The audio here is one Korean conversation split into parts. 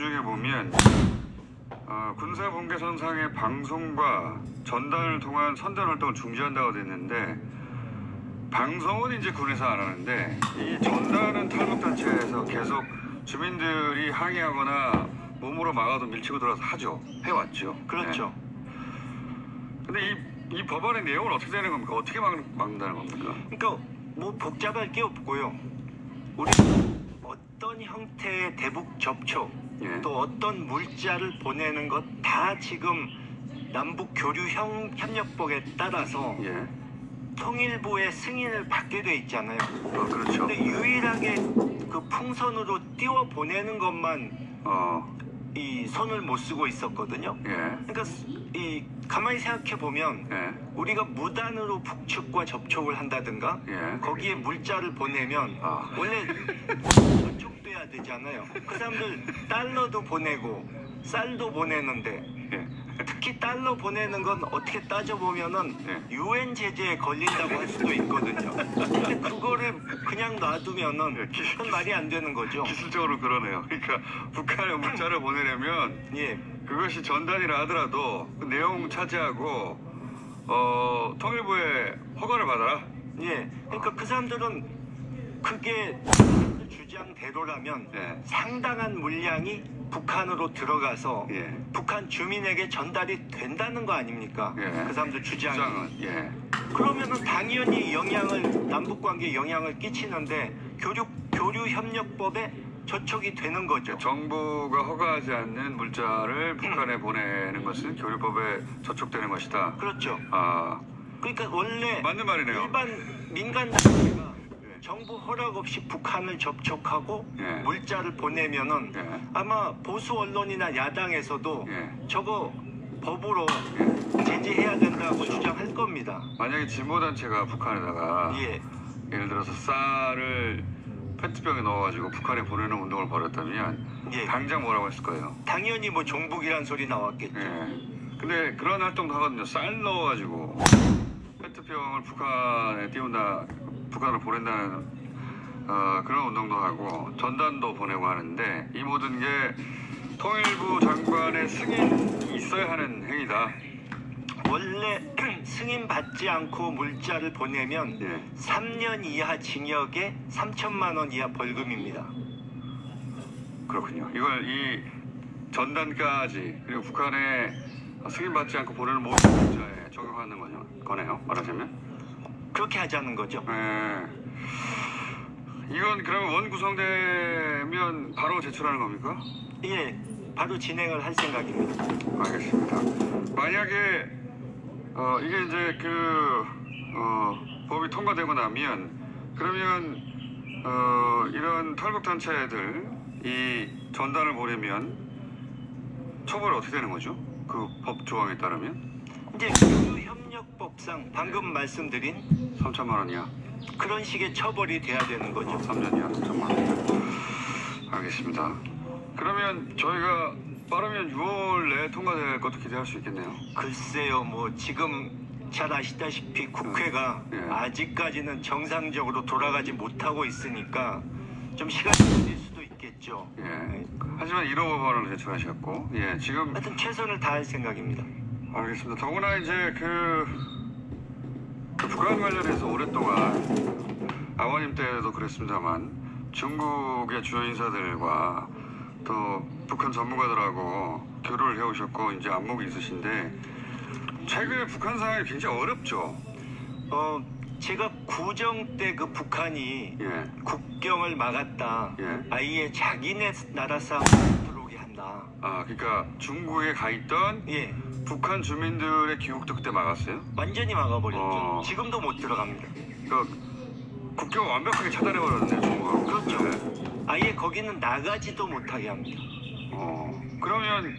중에 보면 군사분계선상의 방송과 전단을 통한 선전 활동을 중지한다고 됐는데 방송은 이제 군에서 안 하는데 이 전단은 탈북단체에서 계속 주민들이 항의하거나 몸으로 막아도 밀치고 들어와서 하죠. 해왔죠. 그렇죠. 네. 근데 이 법안의 내용은 어떻게 되는 겁니까? 어떻게 막는다는 겁니까? 그러니까 뭐 복잡할 게 없고요. 우리 어떤 형태의 대북 접촉 예. 또 어떤 물자를 보내는 것 다 지금 남북 교류 협력법에 따라서 예. 통일부의 승인을 받게 돼 있잖아요. 그렇죠. 근데 유일하게 그 풍선으로 띄워 보내는 것만 이 손을 못 쓰고 있었거든요. 예. 그러니까 이 가만히 생각해 보면 예. 우리가 무단으로 북측과 접촉을 한다든가 예. 거기에 물자를 보내면 원래 접촉돼야 되잖아요. 그 사람들 달러도 보내고 쌀도 보내는데 예. 특히 달러 보내는 건 어떻게 따져보면은 유엔 제재에 걸린다고 할 수도 있거든요. 근데 그거를 그냥 놔두면은 그건 말이 안 되는 거죠. 기술적으로 그러네요. 그러니까 북한에 문자를 보내려면 예. 그것이 전단이라 하더라도 그 내용 차지하고 통일부의 허가를 받아라. 예. 그러니까 그 사람들은 그게 주장대로라면 상당한 물량이 북한으로 들어가서 북한 주민에게 전달이 된다는 거 아닙니까? 그 사람들 주장은. 그러면은 당연히 남북관계에 영향을 끼치는데 교류협력법에 저촉이 되는 거죠. 정부가 허가하지 않는 물자를 북한에 보내는 것은 교류법에 저촉되는 것이다. 그렇죠. 그러니까 원래 맞는 말이네요. 일반 민간 단체가 정부 허락 없이 북한을 접촉하고 물자를 보내면은 아마 보수 언론이나 야당에서도 저거 법으로 제재해야 된다고 주장할 겁니다. 만약에 진보단체가 북한에다가 예를 들어서 쌀을 페트병에 넣어가지고 북한에 보내는 운동을 벌였다면 당장 뭐라고 했을 거예요? 당연히 뭐 종북이란 소리 나왔겠죠. 근데 그런 활동도 하거든요. 쌀 넣어가지고 페트병을 북한에 띄운다, 북한을 보낸다는 그런 운동도 하고 전단도 보내고 하는데 이 모든 게 통일부 장관의 승인이 있어야 하는 행위다. 원래 승인 받지 않고 물자를 보내면 3년 이하 징역에 3천만 원 이하 벌금입니다. 그렇군요. 이걸 이 전단까지 그리고 북한에 승인 받지 않고 보내는 모든 물자에 적용하는 거네요. 말하자면. 그렇게 하자는 거죠. 이건 그러면 원 구성되면 바로 제출하는 겁니까? 예, 바로 진행을 할 생각입니다. 알겠습니다. 만약에 이게 이제 법이 통과되고 나면 그러면 이런 탈북 단체들 이 전단을 보내면 처벌이 어떻게 되는 거죠? 그 법 조항에 따르면? 이제 교류협력법상 방금 말씀드린 3천만 원이야. 그런 식의 처벌이 돼야 되는 거죠. 3년이야, 3천만 원. 알겠습니다. 그러면 저희가 빠르면 6월 내에 통과될 것도 기대할 수 있겠네요. 글쎄요, 뭐 지금 잘 아시다시피 국회가 아직까지는 정상적으로 돌아가지 못하고 있으니까 좀 시간이 걸릴 수도 있겠죠. 하지만 1호 법안을 제출하셨고, 지금 하여튼 최선을 다할 생각입니다. 알겠습니다. 더구나 이제 북한 관련해서 오랫동안 아버님 때도 그랬습니다만 중국의 주요 인사들과 또 북한 전문가들하고 교류를 해오셨고 이제 안목이 있으신데 최근에 북한 상황이 굉장히 어렵죠. 제가 구정 때 그 북한이 국경을 막았다. 아예 자기네 나라 사람 들어오게 한다. 그러니까 중국에 가 있던 북한 주민들의 귀국도 그때 막았어요? 완전히 막아버렸죠. 지금도 못 들어갑니다. 그러니까 국경을 완벽하게 차단해버렸네요, 중국하고. 그렇죠. 아예 거기는 나가지도 못하게 합니다. 그러면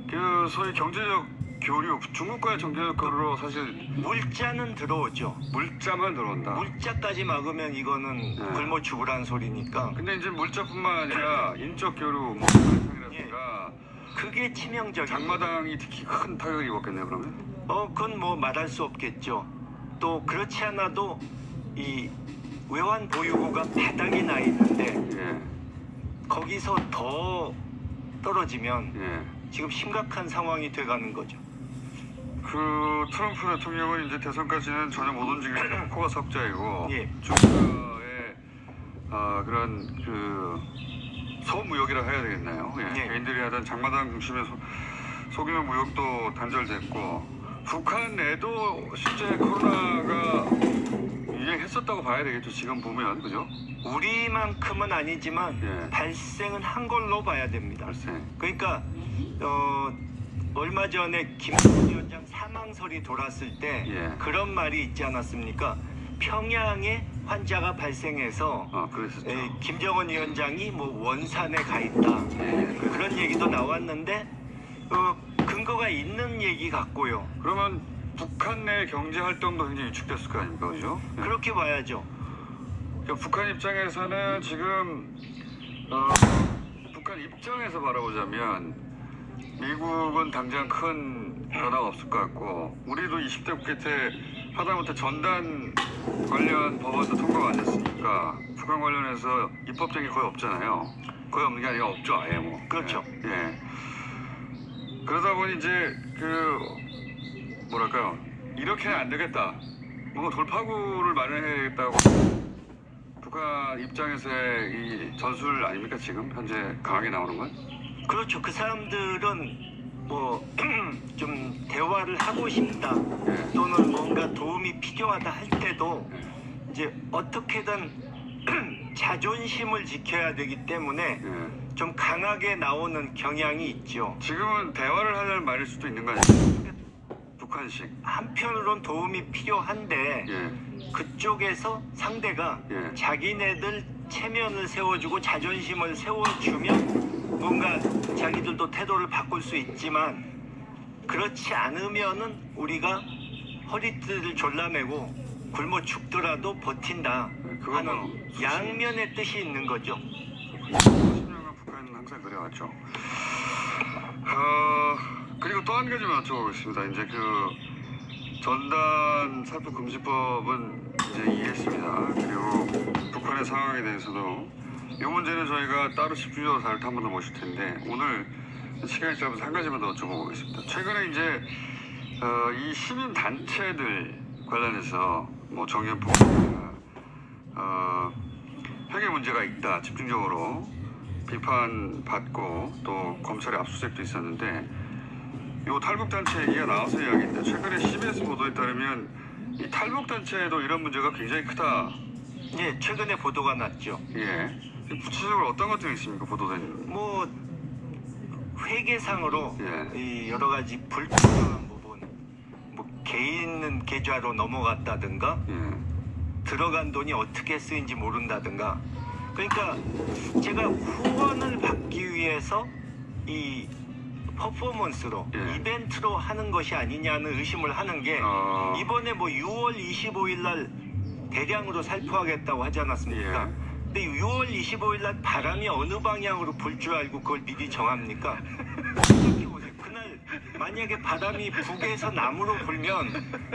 그 소위 경제적 교류, 중국과의 경제적 교류로 사실 물자는 들어오죠. 물자만 들어온다. 물자까지 막으면 이거는 굶어 죽으란 소리니까. 근데 이제 물자뿐만 아니라 인적 교류, 뭐 상이라든가 그게 치명적이에요. 장마당이 특히 큰 타격을 입었겠네요, 그러면? 그건 뭐 말할 수 없겠죠. 또 그렇지 않아도 이 외환 보유고가 바닥이 나 있는데 거기서 더 떨어지면 예. 지금 심각한 상황이 돼가는 거죠. 그 트럼프 대통령은 이제 대선까지는 전혀 못 움직이고 코가 석자이고 예. 중국의 그런 그 소무역이라 해야 되겠나요? 예. 예. 개인들이 하던 장마당 중심의 소규모 무역도 단절됐고 북한 내도 실제 코로나가 유행했었다고 봐야 되겠죠. 지금 보면 그죠? 우리만큼은 아니지만 예. 발생은 한 걸로 봐야 됩니다. 발생. 그러니까 얼마 전에 김정은 위원장 사망설이 돌았을 때 예. 그런 말이 있지 않았습니까? 평양에 환자가 발생해서 그랬었죠. 김정은 위원장이 뭐 원산에 가 있다. 예. 그런 얘기도 나왔는데 근거가 있는 얘기 같고요. 그러면 북한 내 경제 활동도 굉장히 위축됐을 거 아닙니까, 그죠? 예. 그렇게 봐야죠. 그러니까 북한 입장에서는 지금 북한 입장에서 바라보자면 미국은 당장 큰 변화가 없을 것 같고 우리도 20대 국회 때 하다못해 전단 관련 법안도 통과가 안 됐으니까 북한 관련해서 입법적인 게 거의 없잖아요. 거의 없는 게 아니라 없죠, 아예 뭐. 그렇죠. 예. 그러다 보니 이제 그 뭐랄까요, 이렇게는 안 되겠다. 뭔가 돌파구를 마련해야겠다고 북한 입장에서의 이 전술 아닙니까 지금 현재 강하게 나오는 건? 그렇죠. 그 사람들은 뭐 좀 대화를 하고 싶다 예. 또는 뭔가 도움이 필요하다 할 때도 이제 어떻게든 자존심을 지켜야 되기 때문에 예. 좀 강하게 나오는 경향이 있죠. 지금은 대화를 하려는 말일 수도 있는 거 아니에요? 북한식. 한편으론 도움이 필요한데 예. 그쪽에서 상대가 예. 자기네들 체면을 세워주고 자존심을 세워주면 뭔가 자기들도 태도를 바꿀 수 있지만 그렇지 않으면은 우리가 허리띠를 졸라매고 굶어 죽더라도 버틴다 그건 뭐 하는 양면의 뜻이 있는 거죠. 10년간 북한은 항상 그래왔죠. 그리고 또 한 가지만 여쭤보겠습니다. 이제 그 전단 살포 금지법은 이제 이해했습니다. 그리고 북한의 상황에 대해서도 이 문제는 저희가 따로 집중적으로 다룰 때 한 번 더 모실 텐데 오늘 시간이 짧아서 한 가지만 더 여쭤보겠습니다. 최근에 이제 이 시민 단체들 관련해서 뭐 정연폭이나 핵의 문제가 있다 집중적으로 비판받고 또 검찰의 압수수색도 있었는데 이 탈북단체 얘기가 나와서 이야기인데 최근에 CBS 보도에 따르면 이 탈북단체에도 이런 문제가 굉장히 크다. 예, 최근에 보도가 났죠. 예. 구체적으로 어떤 것들이 있습니까 보도된? 뭐 회계상으로 예. 이 여러 가지 불투명한 부분, 뭐 개인 계좌로 넘어갔다든가 예. 들어간 돈이 어떻게 쓰인지 모른다든가. 그러니까 제가 후원을 받기 위해서 이 퍼포먼스로 예. 이벤트로 하는 것이 아니냐는 의심을 하는 게 이번에 뭐 6월 25일 날 대량으로 살포하겠다고 하지 않았습니까? 예. 근데 6월 25일 날 바람이 어느 방향으로 불 줄 알고 그걸 미리 정합니까? 생각해보세요. 그날 만약에 바람이 북에서 남으로 불면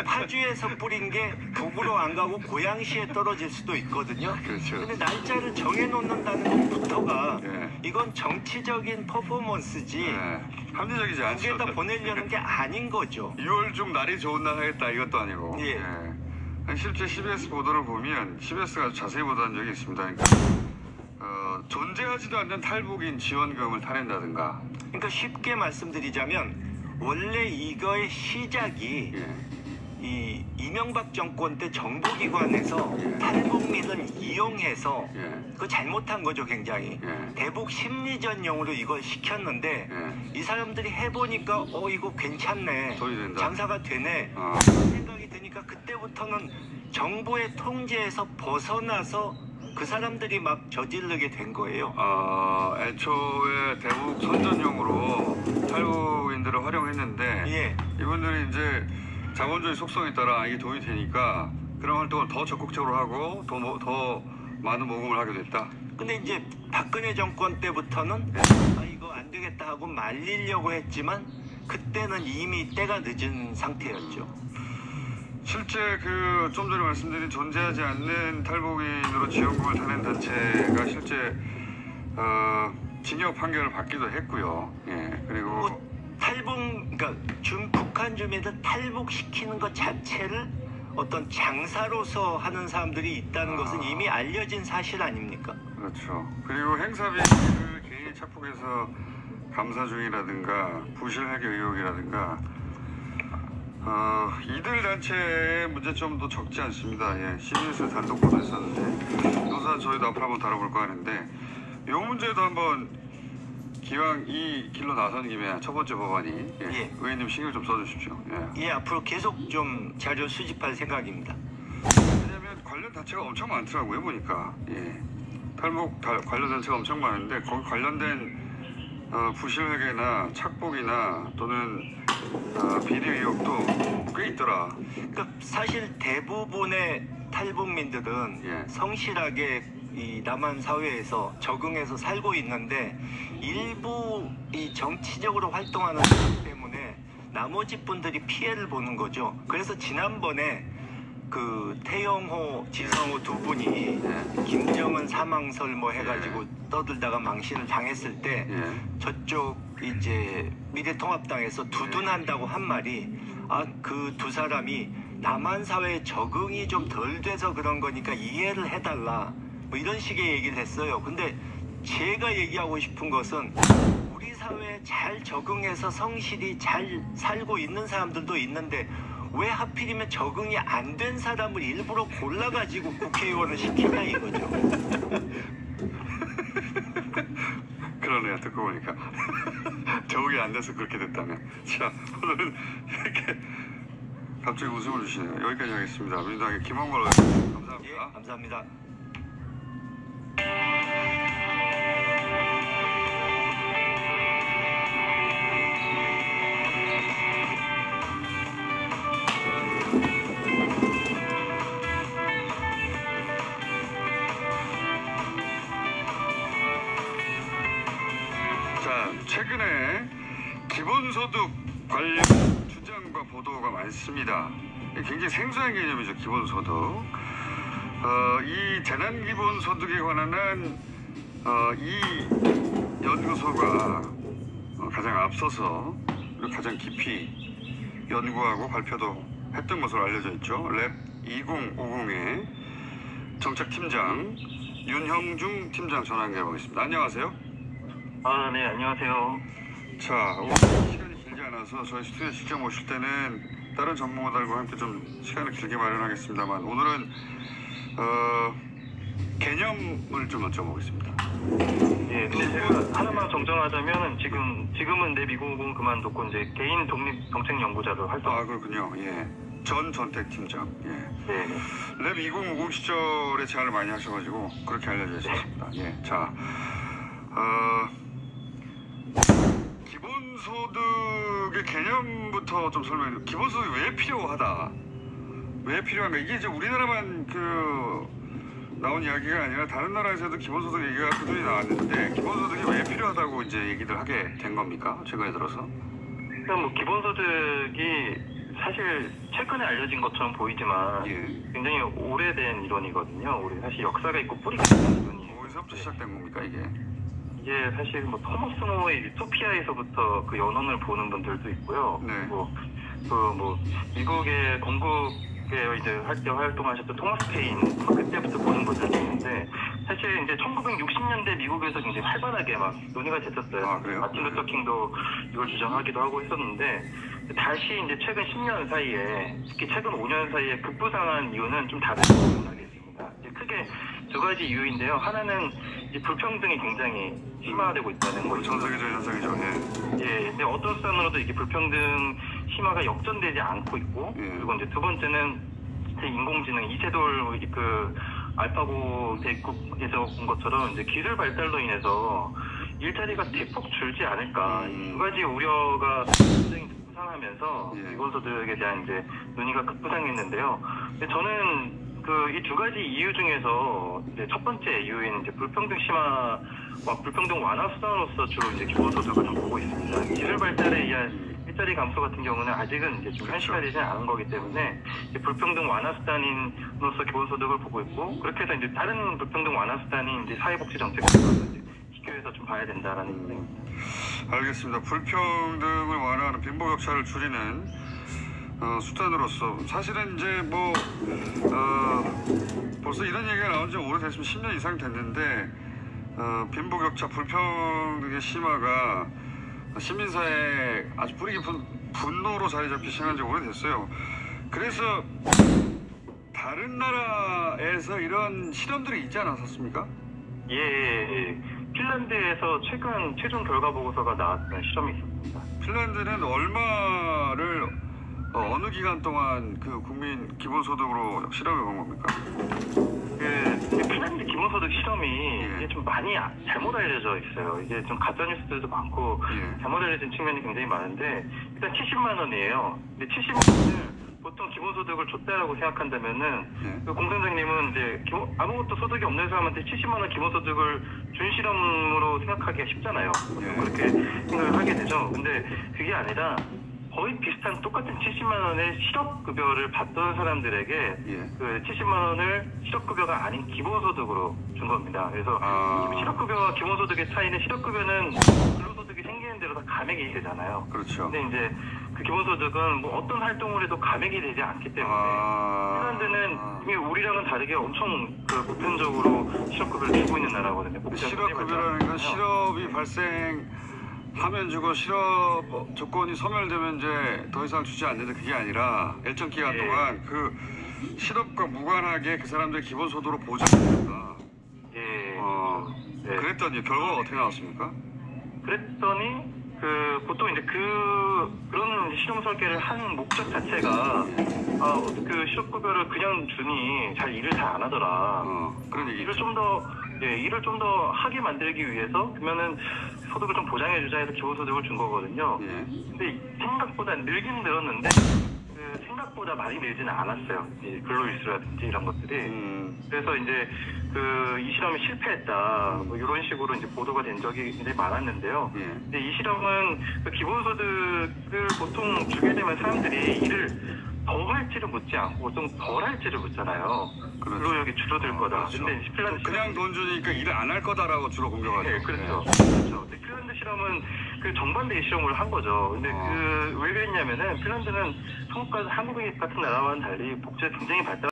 파주에서 뿌린 게 북으로 안 가고 고양시에 떨어질 수도 있거든요. 그렇죠. 근데 날짜를 정해놓는다는 것부터가 예. 이건 정치적인 퍼포먼스지 예. 합리적이지 않죠. 북에다 보내려는 게 아닌 거죠. 6월 중 날이 좋은 날 하겠다 이것도 아니고. 예. 실제 CBS 보도를 보면 CBS가 아주 자세히 보도한 적이 있습니다. 그러니까 존재하지도 않는 탈북인 지원금을 타낸다든가. 그러니까 쉽게 말씀드리자면 원래 이거의 시작이 예. 이 이명박 정권 때 정보기관에서 예. 탈북민을 이용해서 예. 그거 잘못한 거죠 굉장히. 예. 대북 심리전용으로 이걸 시켰는데 예. 이 사람들이 해보니까 이거 괜찮네, 돈이 된다. 장사가 되네 어. 그런 생각이 드니까 그때부터는 정부의 통제에서 벗어나서 그 사람들이 막 저지르게 된 거예요. 애초에 대북 선전용으로 탈북인들을 활용했는데 예. 이분들이 이제 자본주의 속성에 따라 이게 도움이 되니까 그런 활동을 더 적극적으로 하고 더 많은 모금을 하게 됐다. 근데 이제 박근혜 정권 때부터는 이거 안 되겠다 하고 말리려고 했지만 그때는 이미 때가 늦은 상태였죠. 실제 그 좀 전에 말씀드린 존재하지 않는 탈북인으로 지원금을 타낸 단체가 실제 징역 판결을 받기도 했고요. 예, 그리고 그러니까 북한 주민들 탈북시키는 것 자체를 어떤 장사로서 하는 사람들이 있다는 것은 이미 알려진 사실 아닙니까? 그렇죠. 그리고 행사비를 개인이 착복해서 감사 중이라든가 부실회계 의혹이라든가 이들 단체의 문제점도 적지 않습니다. 예, CBS 단독 보도했었는데 이것은 저희도 앞으로 한번 다뤄볼까 하는데 이 문제도 한번 기왕 이 길로 나선 김에 첫 번째 법안이 의원님 신경 좀 써주십시오. 예, 앞으로 계속 좀 자료 수집할 생각입니다. 왜냐하면 관련 단체가 엄청 많더라고요 보니까. 탈북 관련 단체가 엄청 많은데 거기 관련된 부실회계나 착복이나 또는 비리 의혹도 꽤 있더라. 그러니까 사실 대부분의 탈북민들은 성실하게 이 남한 사회에서 적응해서 살고 있는데 일부 이 정치적으로 활동하는 사람 때문에 나머지 분들이 피해를 보는 거죠. 그래서 지난번에 그 태영호, 지성호 두 분이 김정은 사망설 뭐 해가지고 떠들다가 망신을 당했을 때 저쪽 이제 미래통합당에서 두둔한다고 한 말이 그 두 사람이 남한 사회에 적응이 좀 덜 돼서 그런 거니까 이해를 해달라 뭐 이런 식의 얘기를 했어요. 근데 제가 얘기하고 싶은 것은 우리 사회에 잘 적응해서 성실히 잘 살고 있는 사람들도 있는데 왜 하필이면 적응이 안 된 사람을 일부러 골라가지고 국회의원을 시키냐 이거죠. 그러네요. 듣고 보니까 적응이 안 돼서 그렇게 됐다면. 자, 오늘은 이렇게 갑자기 웃음을 주시네요. 여기까지 하겠습니다. 민주당의 김홍걸 의원 감사합니다. 감사합니다. 최근에 기본소득 관련 주장과 보도가 많습니다. 굉장히 생소한 개념이죠, 기본소득. 이 재난기본소득에 관한 이 연구소가 가장 앞서서 그리고 가장 깊이 연구하고 발표도 했던 것으로 알려져 있죠. 랩 2050의 정책팀장 윤형중 팀장 전화 연결해 보겠습니다. 안녕하세요. 네, 안녕하세요. 자, 오늘 시간이 길지 않아서 저희 스튜디오에 직접 모실 때는 다른 전문가들과 함께 좀 시간을 길게 마련하겠습니다만 오늘은 개념을 좀 여쭤보겠습니다. 예, 근데 제가 하나만 정정하자면 지금은 내 미국은 그만뒀고 이제 개인 독립 정책 연구자로 활동. 그렇군요. 예. 전 전택 팀장. 예. 네. 랩 2050 시절에 제안을 많이 하셔가지고 그렇게 알려져 있었습니다. 예. 자, 기본소득의 개념부터 좀 설명해. 기본소득이 왜 필요하다? 왜 필요한가? 이게 이제 우리나라만 나온 이야기가 아니라 다른 나라에서도 기본소득 얘기가 꾸준히 나왔는데 기본소득이 왜 필요하다고 이제 얘기를 하게 된 겁니까? 최근에 들어서? 일단 뭐 기본소득이 사실 최근에 알려진 것처럼 보이지만 굉장히 오래된 이론이거든요. 우리 사실 역사가 있고 뿌리가 있는 이론이에요. 어디서부터 시작된 겁니까 이게? 이게 사실 뭐 토머스 모어의 유토피아에서부터 그 연원을 보는 분들도 있고요. 그리고 뭐 미국의 건국에 이제 할 때 활동하셨던 토마스 페인 그때부터 보는 분들도 있는데 사실 이제 1960년대 미국에서 굉장히 활발하게 막 논의가 됐었어요. 그래요? 마틴 루터 킹도 이걸 주장하기도 하고 했었는데 다시 이제 최근 10년 사이에 특히 최근 5년 사이에 급부상한 이유는 좀 다른 부분하게 있습니다. 크게 두 가지 이유인데요. 하나는 이제 불평등이 굉장히 심화되고 있다는 거죠. 전 세계적 현상이죠. 예, 근데 어떤 수단으로도 이게 불평등 심화가 역전되지 않고 있고, 그리고 이제 두 번째는 인공지능 이세돌 그 알파고 대국에서 본 것처럼 이제 기술 발달로 인해서 일자리가 대폭 줄지 않을까. 두 가지 우려가 굉장히 급부상하면서 기본소득에 대한 이제 논의가 급부상했는데요. 근데 저는 이 두 가지 이유 중에서 이제 첫 번째 이유인 이제 불평등 심화와 불평등 완화 수단으로서 주로 이제 기본소득을 좀 보고 있습니다. 기술 발달에 의한 일자리 감소 같은 경우는 아직은 이제 좀 현실화되지 않은 거기 때문에 이제 불평등 완화 수단으로서 기본소득을 보고 있고, 그렇게 해서 이제 다른 불평등 완화 수단인 이제 사회복지 정책이라든지 비교해서 좀 봐야 된다라는 생각입니다. 알겠습니다. 불평등을 완화하는 빈부격차를 줄이는 수단으로서 사실은 이제 뭐 벌써 이런 얘기가 나온 지 오래됐으면 10년 이상 됐는데 빈부격차 불평등의 심화가 시민사회에 아주 뿌리 깊은 분노로 자리 잡기 시작한 지 오래됐어요. 그래서 다른 나라에서 이런 실험들이 있지 않았었습니까? 예, 핀란드에서 최근 최종 결과 보고서가 나왔던 실험이 있었습니다. 핀란드는 얼마를 어느 기간 동안 그 국민 기본소득으로 실험해 본 겁니까? 그 핀란드 기본소득 실험이 예. 이게 좀 많이 잘못 알려져 있어요. 이게 좀 가짜 뉴스들도 많고 예. 잘못 알려진 측면이 굉장히 많은데 일단 70만 원이에요. 근데 70만 원을 보통 기본소득을 줬다라고 생각한다면은 예. 그 공선장님은 이제 아무것도 소득이 없는 사람한테 70만 원 기본소득을 준 실험으로 생각하기가 쉽잖아요. 예. 그렇게 생각을 하게 되죠. 근데 그게 아니라 거의 비슷한 똑같은 70만 원의 실업급여를 받던 사람들에게 예. 그 70만 원을 실업급여가 아닌 기본소득으로 준 겁니다. 그래서 실업급여와 기본소득의 차이는 실업급여는 근로소득이 생기는 대로 다 감액이 되잖아요. 그렇죠. 근데 이제 그 기본소득은 뭐 어떤 활동을 해도 감액이 되지 않기 때문에 핀란드는 이게 우리랑은 다르게 엄청 그 보편적으로 실업급여를 주고 있는 나라거든요. 실업급여라는 건 실업이 발생하면 주고 실업 조건이 소멸되면 이제 더 이상 주지 않는데 그게 아니라 일정 기간 예. 동안 그 실업과 무관하게 그 사람들 기본소득으로 보장합니다. 예. 네. 그랬더니 결과가 어떻게 나왔습니까? 그랬더니 그 보통 이제 그런 실험 설계를 한 목적 자체가 그 실업급여를 그냥 주니 잘 일을 잘 안 하더라. 그런 얘기. 일을 좀 더 하게 만들기 위해서 그러면은 소득을 좀 보장해주자 해서 기본소득을 준 거거든요. 예. 근데 생각보다 늘긴 늘었는데 그 생각보다 많이 늘지는 않았어요. 이 근로일수라든지 이런 것들이. 그래서 이제 이 실험이 실패했다. 뭐 이런 식으로 이제 보도가 된 적이 굉장히 많았는데요. 예. 근데 이 실험은 그 기본소득을 보통 주게 되면 사람들이 일을 더 할지를 묻지 않고 좀 덜 할지를 묻잖아요. 그렇죠. 근로력이 줄어들 거다. 그렇죠. 근데 핀란드 그냥 돈 주니까 일을 안 할 거다라고 주로 공격하죠. 네, 그렇죠. 그렇죠. 근데 핀란드 실험은 그 정반대의 실험을 한 거죠. 근데 왜 그랬냐면은 핀란드는 한국 같은 나라와는 달리 복지가 굉장히 발달